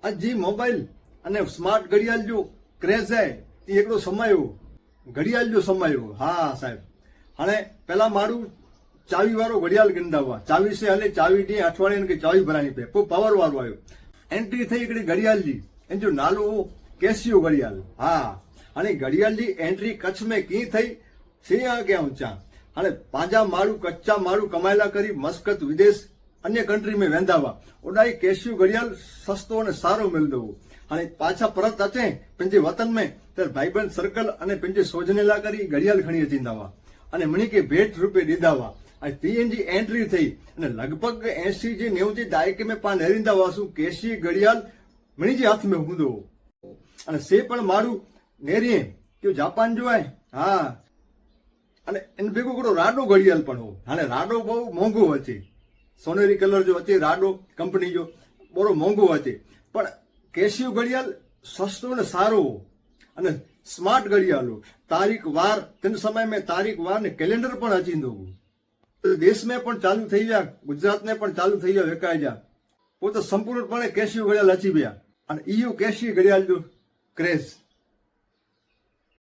આ જે મોબાઈલ અને સ્માર્ટ ઘડિયાળ જો ક્રેઝ છે એ એકડો સમાયો ઘડિયાળ જો સમાયો. હા સાહેબ, અને પેલા મારું ચાવી વાળો ઘડિયાળ ગંદાવા ચાવી છે અને ચાવી ની અઠવાડિયે કે ચાવી ભરાની પે પાવર વાળો આવ્યો. એન્ટ્રી થઈ એકડી ઘડિયાળજી એમ જો નાલું કેસિયો ઘડિયાળ. હા, અને ઘડિયાળજી એન્ટ્રી કચ્છ મેં કી થઈ સિંહ ગયા ઊંચા અને પાંજા મારું કચ્ચા મારું કમાયેલા કરી મસ્કત વિદેશ અન્ય કન્ટ્રી में वेंदावा ओडाई केशियो घड़ियाल सस्तो અને સારો मिल दो અને પાછા પરત અચે पंहिंजे वतन में तर भाईबंध सर्कल અને पंहिंजे सोजनेला કરી ઘડિયાળ ખણી ચીંદાવા અને મણી કે ભેટ રૂપે દીધાવા. આ તીએનજી એન્ટ્રી થઈ અને લગભગ 80 જે 90 જે દાયકે में પાન હરિંદા વાસુ કેશી ઘડિયાળ મણી જે હાથ में હૂંદો અને સે પણ મારું નેરીએ કે જાપાન જોવાય. હા, અને એને ભેગો કરો રાડો ઘડિયાળ પણ હો. અને રાડો બહુ મોંઘો હતી, સોનેરી કલર જો હતી રાડો કંપની જો બરો મોંઘો હતી, પણ કેશિયો ઘડિયાળ સસ્તો ને સારો અને સ્માર્ટ ઘડિયાળો તારીખ વાર તેના સમય મેં તારીખ વાર ને કેલેન્ડર પણ અચી દઉં. દેશ में પણ ચાલુ થઈ ગયા, ગુજરાત ને પણ ચાલુ થઈ ગયા વેકાઈ જા પોતે સંપૂર્ણપણે કેશિયો ઘડિયાળ અચી ગયા અને ઈયુ કેશિયો ઘડિયાળ જો ક્રેઝ.